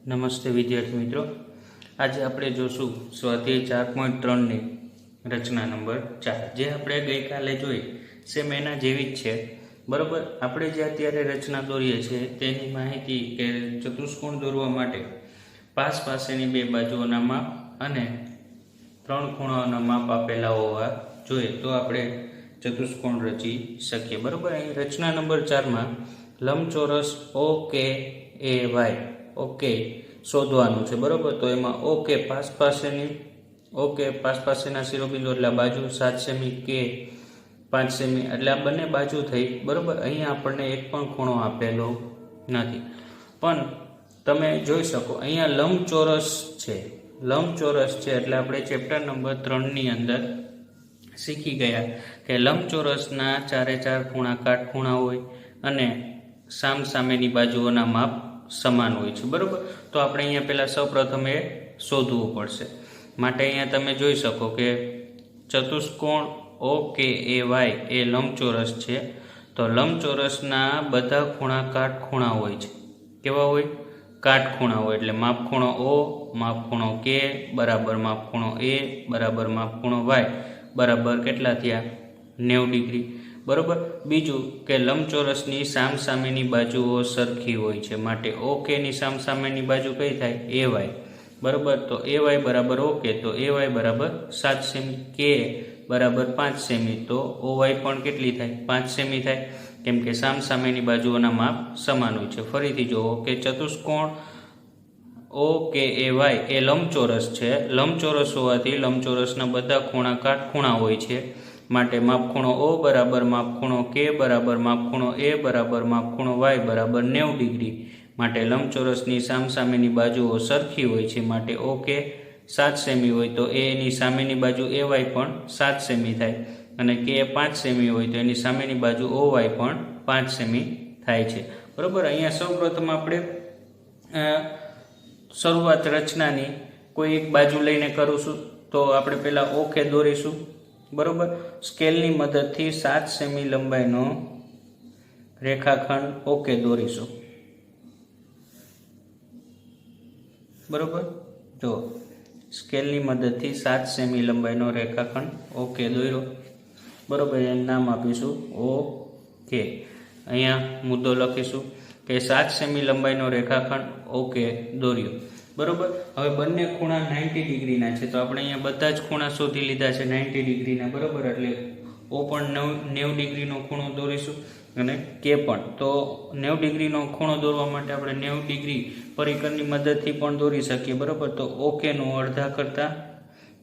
નમસ્તે વિદ્યાર્થી મિત્રો, આજે આપણે જોશું સ્વાધ્યાય 4.3ની રચના નંબર 4, જે આપણે ગઈકાલે જોઈ સેમ એના જેવી જ છે. બરાબર. આપણે જે અત્યારે રચના દોરીએ છીએ તેની માહિતી કે ચતુષ્કોણ દોરવા માટે પાસેની બે બાજુઓના માપ અને ત્રણ ખૂણાઓના માપ આપેલા હોવા જોઈએ, તો આપણે ચતુષ્કોણ રચી શકીએ. બરાબર. અહીં રચના નંબર 4માં લંબચોરસ OKAY ઓકે શોધવાનું છે. બરાબર. તો એમાં ઓકે પાસેના શિરોબિંદુ એટલે બાજુ 7 સેમી, કે 5 સેમી, એટલે આ બંને બાજુ થઈ. બરાબર. અહીંયા આપણને એક પણ ખૂણો આપેલો નથી, પણ તમે જોઈ શકો અહીંયા લંબચોરસ છે. એટલે આપણે ચેપ્ટર નંબર 3ની અંદર શીખી ગયા કે લંબચોરસના ચારે ચાર ખૂણા કાટખૂણા હોય અને સામેની બાજુઓના માપ સમાન હોય છે. બરાબર. તો આપણે અહીંયા પહેલાં સૌપ્રથમ એ શોધવું પડશે. માટે અહીંયા તમે જોઈ શકો કે ચતુષ્કોણ OKAY એ લંબચોરસ છે. તો લંબચોરસના બધા ખૂણા કાટખૂણા હોય છે. કેવા હોય? કાટખૂણા હોય. એટલે માપખૂણો O માપખૂણો K બરાબર માપખૂણો A બરાબર માપખૂણો Y બરાબર કેટલા થયા? 90 ડિગ્રી. બરાબર. બીજું કે લંબચોરસની સામેની બાજુઓ સરખી હોય છે, માટે OKની સામેની બાજુ કઈ થાય? AY. બરાબર. તો AY બરાબર OK, તો AY બરાબર 7 સેમી, K બરાબર 5 સેમી, તો OY પણ કેટલી થાય? 5 સેમી થાય, કેમ કે સામેની બાજુઓના માપ સમાન હોય છે. ફરીથી જુઓ કે ચતુષ્કોણ OKAY એ લંબચોરસ છે. લંબચોરસ હોવાથી લંબચોરસના બધા ખૂણા કાટખૂણા હોય છે, માટે માપખૂણો O બરાબર માપખૂણો K બરાબર માપખૂણો A બરાબર માપખૂણો Y બરાબર 90 ડિગ્રી. માટે લંબચોરસની સામેની બાજુઓ સરખી હોય છે, માટે OK 7 સેમી હોય તો એની સામેની બાજુ AY પણ 7 સેમી થાય, અને K 5 સેમી હોય તો એની સામેની બાજુ OY પણ 5 સેમી થાય છે. બરાબર. અહીંયા સૌપ્રથમ આપણે શરૂઆત રચનાની કોઈ એક બાજુ લઈને કરીશું. તો આપણે પહેલાં OK દોરીશું. બરાબર. સ્કેલની મદદથી 7 સેમી લંબાઈનો રેખાખંડ OK દોરીશું. બરાબર. જો સ્કેલની મદદથી 7 સેમી લંબાઈનો રેખાખંડ OK દોર્યો. બરાબર. એને નામ આપીશું OK. અહીંયા મુદ્દો લખીશું કે 7 સેમી લંબાઈનો રેખાખંડ OK દોર્યો. બરાબર. હવે બંને ખૂણા 90 ડિગ્રીના છે, તો આપણે અહીંયા બધા જ ખૂણા શોધી લીધા છે 90 ડિગ્રીના. બરાબર. એટલે O પણ 90 ડિગ્રીનો ખૂણો દોરીશું અને K પણ. તો 90 ડિગ્રીનો ખૂણો દોરવા માટે આપણે 90 ડિગ્રી પરિકરની મદદથી પણ દોરી શકીએ. બરાબર. તો OKનું અડધા કરતાં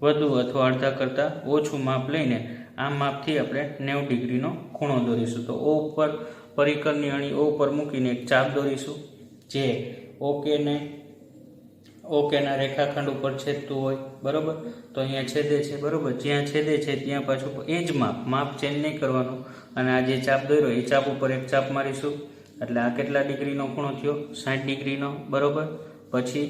વધુ અથવા અડધા કરતાં ઓછું માપ લઈને આ માપથી આપણે 90 ડિગ્રીનો ખૂણો દોરીશું. તો O ઉપર પરિકરની અણી O ઉપર મૂકીને એક ચાપ દોરીશું, જે OKના રેખાખંડ ઉપર છેદતું હોય. બરાબર. તો અહીંયા છેદે છે. બરાબર. જ્યાં છેદે છે ત્યાં પાછું એ જ માપ ચેન્જ નહીં કરવાનું, અને આ જે ચાપ દોર્યો એ ચાપ ઉપર એક ચાપ મારીશું. એટલે આ કેટલા ડિગ્રીનો ખૂણો થયો? 60 ડિગ્રીનો. બરાબર. પછી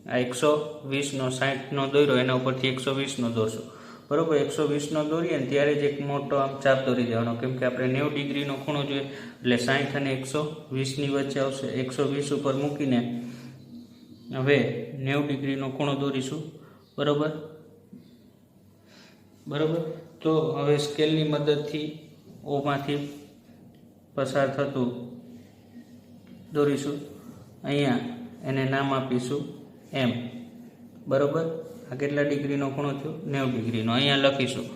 આ 120નો 60નો દોર્યો એના ઉપરથી 120નો દોરશું. બરાબર. 120નો દોરીએ ને ત્યારે જ એક મોટો આમ ચાપ દોરી દેવાનો, કેમ કે આપણે 90 ડિગ્રીનો ખૂણો જોઈએ, એટલે 60 અને 120ની વચ્ચે આવશે. 120 ઉપર મૂકીને હવે 90 ડિગ્રીનો ખૂણો દોરીશું. બરાબર. તો હવે સ્કેલની મદદથી ઓમાંથી પસાર થતું દોરીશું. અહીંયા એને નામ આપીશું M. બરાબર. આ કેટલા ડિગ્રીનો ખૂણો થયો? 90 ડિગ્રીનો. અહીંયા લખીશું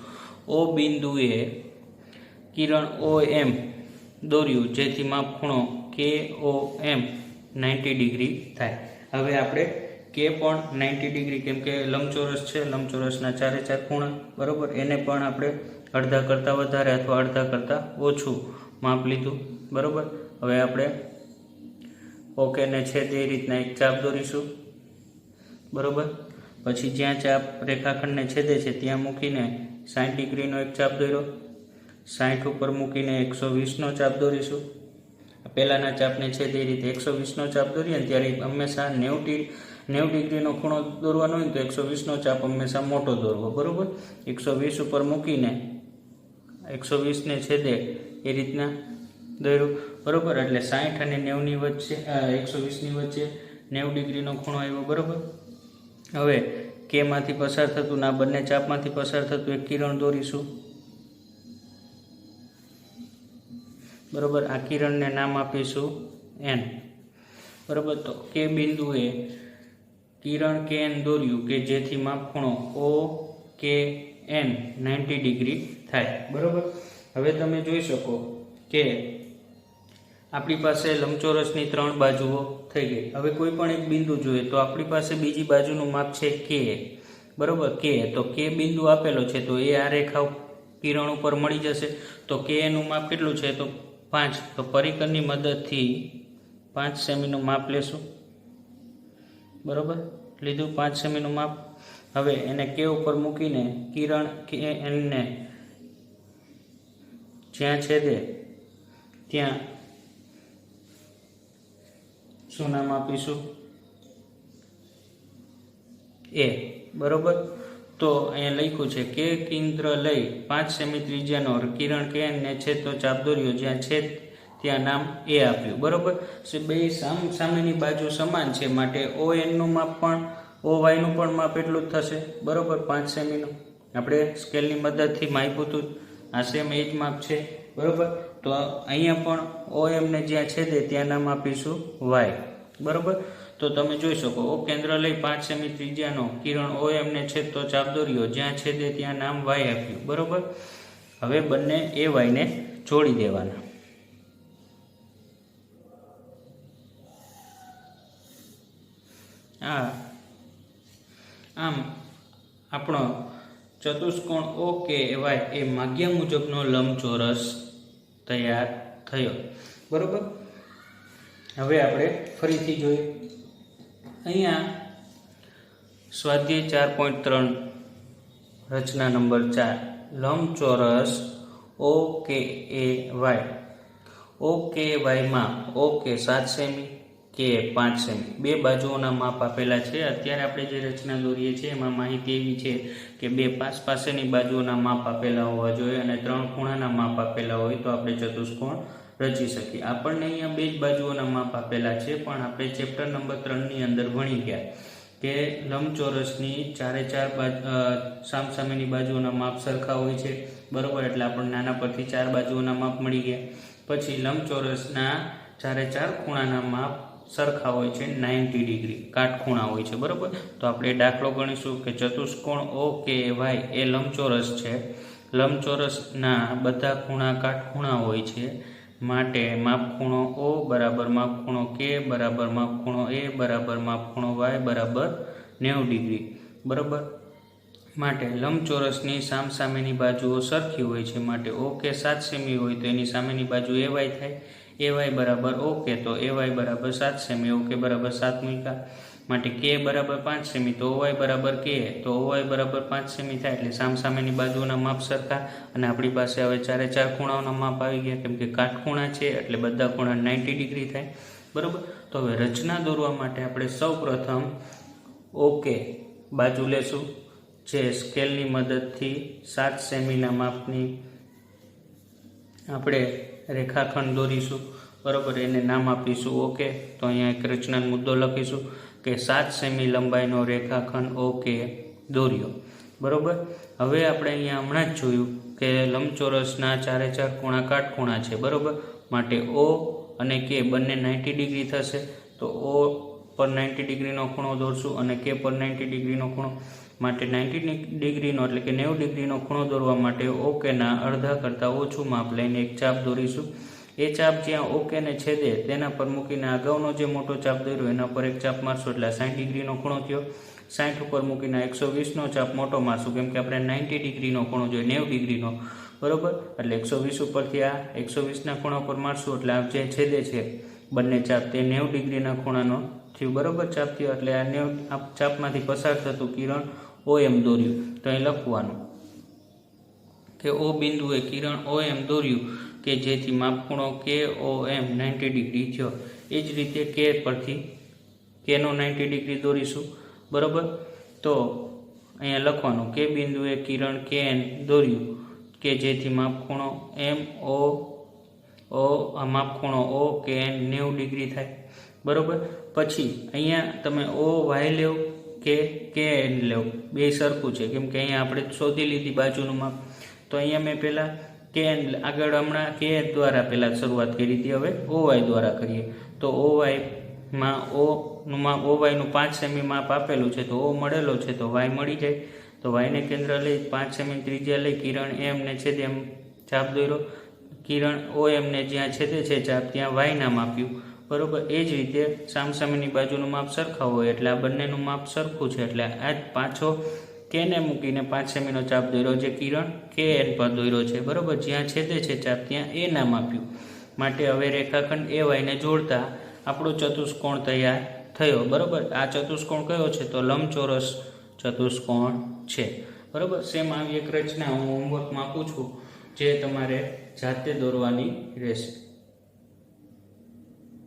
O બિંદુએ કિરણ OM દોર્યું, જેથી માપખૂણો KOM 90 ડિગ્રી થાય. હવે આપણે K પણ 90 ડિગ્રી, કેમ કે લંબચોરસ છે, લંબચોરસના ચારે ચાર ખૂણા. બરાબર. એને પણ આપણે અડધા કરતાં વધારે અથવા અડધા કરતાં ઓછું માપ લીધું. બરાબર. હવે આપણે OKને છેદે એ રીતના એક ચાપ દોરીશું. બરાબર. પછી જ્યાં ચાપ રેખાખંડને છેદે છે ત્યાં મૂકીને 60 ડિગ્રીનો એક ચાપ દોર્યો. 60 ઉપર મૂકીને 120નો ચાપ દોરીશું. પહેલાંના ચાપને છેદે એ રીતે 120નો ચાપ દોરીએ ને ત્યારે હંમેશા 90 ડિગ્રીનો ખૂણો દોરવાનો હોય તો 120નો ચાપ હંમેશા મોટો દોરવો. બરાબર. 120 ઉપર મૂકીને 120ને છેદે એ રીતના દોર્યું. બરાબર. એટલે 60 અને 90ની વચ્ચે 120ની વચ્ચે 90 ડિગ્રીનો ખૂણો આવ્યો, બરાબર. હવે કેમાંથી પસાર થતું ના બંને ચાપમાંથી પસાર થતું એક કિરણ દોરીશું, બરાબર. આ કિરણને નામ આપીશું એન, બરાબર. તો કે બિંદુએ કિરણ કે એન દોર્યું કે જેથી માપ ખૂણો ઓ કે એન 90 ડિગ્રી થાય, બરાબર. હવે તમે જોઈ શકો કે આપણી પાસે લંબચોરસની 3 બાજુઓ થઈ ગઈ. હવે કોઈ પણ એક બિંદુ જોઈએ તો આપણી પાસે બીજી બાજુનું માપ છે કે, બરાબર. કે તો કે બિંદુ આપેલો છે તો એ આ રેખા કિરણ ઉપર મળી જશે. તો કે એનું માપ કેટલું છે તો 5. તો પરિકરની મદદથી 5 સેમીનું માપ લેશું, બરાબર. લીધું 5 સેમીનું માપ. હવે એને કે ઉપર મૂકીને કિરણ કે એનને જ્યાં છેદે ત્યાં શું નામ આપીશું? એ, બરાબર. તો અહીંયા લખ્યું છે કે કેન્દ્ર લઈ 5 સેમી ત્રિજ્યાનો કિરણ કે એનને છેદતો ચાપ દોર્યો, જ્યાં છેદ ત્યાં નામ એ આપ્યું, બરાબર. બે સામેની બાજુ સમાન છે માટે ઓ એનનું માપ પણ ઓ વાયનું પણ માપ એટલું જ થશે, બરાબર. 5 સેમીનું આપણે સ્કેલની મદદથી માપ્યું હતું, આ સેમ એ જ માપ છે, બરાબર. તો અહીંયા પણ ઓ એમને જ્યાં છેદે ત્યાં નામ આપીશું વાય, બરાબર. તો તમે જોઈ શકો ઓ કેન્દ્ર લઈ 5 સેમી ત્રિજ્યાનો કિરણ ઓ એમને છેદતો ચાપ દોર્યો, જ્યાં છેદે ત્યાં નામ વાય આપ્યું, બરાબર. હવે બંને એ વાયને જોડી દેવાના. આમ આપણો ચતુષ્કોણ ઓ કે વાય એ માગ્યા મુજબનો લંબચોરસ તૈયાર થયો, બરાબર. હવે આપણે ફરીથી જોઈએ. અહીંયા સ્વાધ્યાય 4.3 રચના નંબર 4 લંબચોરસ ઓ કે એ વાય. ઓ કે વાયમાં ઓ કે 7 સેમી, કે 5 સેમી બે બાજુઓના માપ આપેલા છે. અત્યારે આપણે જે રચના દોરીએ છીએ એમાં માહિતી એવી છે કે બે પાસેની બાજુઓના માપ આપેલા હોવા જોઈએ અને 3 ખૂણાના માપ આપેલા હોય તો આપણે ચતુષ્કોણ રચી શકીએ. આપણને અહીંયા 2 જ બાજુઓના માપ આપેલા છે, પણ આપણે ચેપ્ટર નંબર 3ની અંદર ભણી ગયા કે લંબચોરસની 4 સામસામેની બાજુઓના માપ સરખા હોય છે, બરાબર. એટલે આપણને નાના પરથી 4 બાજુઓના માપ મળી ગયા. પછી લંબચોરસના 4 ખૂણાના માપ સરખા હોય છે, 90 ડિગ્રી કાટખૂણા હોય છે, બરાબર. તો આપણે દાખલો ગણીશું કે ચતુષ્કોણ ઓ કે વાય એ લંબચોરસ છે. લંબચોરસના બધા ખૂણા કાટખૂણા હોય છે માટે માપખૂણો ઓ બરાબર માપખૂણો કે બરાબર માપખૂણો એ બરાબર માપખૂણો વાય બરાબર 90 ડિગ્રી, બરાબર. માટે લંબચોરસની સામસામેની બાજુઓ સરખી હોય છે માટે ઓ કે 7 સેમી હોય તો એની સામેની બાજુ એ વાય થાય. એ વાય બરાબર ઓકે તો એ વાય બરાબર 7 સેમી, ઓકે બરાબર 7 મૂક્યા. માટે કે બરાબર 5 સેમી તો ઓવાય બરાબર કે તો ઓવાય બરાબર 5 સેમી થાય. એટલે સામસામેની બાજુઓના માપ સરખા અને આપણી પાસે હવે 4 ખૂણાઓના માપ આવી ગયા, કેમ કે કાટખૂણા છે એટલે બધા ખૂણા 90 ડિગ્રી થાય, બરાબર. તો હવે રચના દોરવા માટે આપણે સૌ પ્રથમ ઓકે બાજુ લેશું, જે સ્કેલની મદદથી 7 સેમીના માપની આપણે રેખાખંડ દોરીશું, બરાબર. એને નામ આપીશું ઓકે. તો અહીંયા એક રચનાનો મુદ્દો લખીશું કે 7 સેમી લંબાઈનો રેખાખંડ ઓકે દોર્યો, બરાબર. હવે આપણે અહીંયા હમણાં જ જોયું કે લંબચોરસના 4 ખૂણા કાટખૂણા છે, બરાબર. માટે ઓ અને કે બંને 90 ડિગ્રી થશે. તો ઓ પર 90 ડિગ્રીનો ખૂણો દોરશું અને કે પર 90 ડિગ્રીનો ખૂણો. માટે 90 ડિગ્રીનો એટલે કે 90 ડિગ્રીનો ખૂણો દોરવા માટે ઓકેના અડધા કરતાં ઓછું માપ લઈને એક ચાપ દોરીશું. એ ચાપ જ્યાં ઓકેને છેદે તેના પર મૂકીને અગાઉનો જે મોટો ચાપ દોર્યો એના પર એક ચાપ મારશું એટલે 60 ડિગ્રીનો ખૂણો થયો. 60 ઉપર મૂકીને 120નો ચાપ મોટો મારશું, કેમ કે આપણે 90 ડિગ્રીનો ખૂણો જોઈએ 90 ડિગ્રીનો, બરાબર. એટલે 120 ઉપરથી આ 120ના ખૂણા પર મારશું એટલે આ જે છેદે છે બંને ચાપ તે 90 ડિગ્રીના ખૂણાનો થયું, બરાબર. ચાપ થયો એટલે આ 90 ચાપમાંથી પસાર થતું કિરણ ઓ એમ દોર્યું. તો અહીં લખવાનું કે ઓ બિંદુએ કિરણ ઓ એમ દોર્યું કે જેથી માપખૂણો કે ઓ એમ 90 ડિગ્રી થયો. એ જ રીતે કે પરથી કેનો 90 ડિગ્રી દોરીશું, બરાબર. તો અહીંયા લખવાનું કે બિંદુએ કિરણ કે એન દોર્યું કે જેથી માપખૂણો એમ ઓ માપખૂણો ઓ કે એન 90 ડિગ્રી થાય, બરાબર. પછી અહીંયા તમે ઓ વાય લેવ કે એન લેવ, બે સરખું છે, કેમ કે અહીંયા આપણે શોધી લીધી બાજુનું માપ. તો અહીંયા મેં પહેલાં કે એન આગળ હમણાં કે દ્વારા પહેલાં શરૂઆત કરી હતી, હવે ઓવાય દ્વારા કરીએ. તો ઓવાયમાં ઓનું માપ, ઓવાયનું 5 સેમી માપ આપેલું છે, તો ઓ મળેલો છે તો વાય મળી જાય. તો વાયને કેન્દ્ર લઈ 5 સેમી ત્રિજ્યા લઈ કિરણ એમને છેદે એમ ચાપ દોર્યો, કિરણ ઓ એમને જ્યાં છેદે છે ચાપ ત્યાં વાય નામ આપ્યું, બરાબર. એ જ રીતે સામસામેની બાજુનું માપ સરખા હોય એટલે આ બંનેનું માપ સરખું છે, એટલે આ જ પાછો કેને મૂકીને 5 સેમીનો ચાપ દોર્યો, જે કિરણ કે એન પર દોર્યો છે, બરાબર. જ્યાં છેદે છે ચાપ ત્યાં એ નામ આપ્યું. માટે હવે રેખાખંડ એ વાયને જોડતા આપણો ચતુષ્કોણ તૈયાર થયો, બરાબર. આ ચતુષ્કોણ કયો છે? તો લંબચોરસ ચતુષ્કોણ છે, બરાબર. સેમ આવી એક રચના હું હોમવર્કમાં આપું છું, જે તમારે જાતે દોરવાની રહેશે.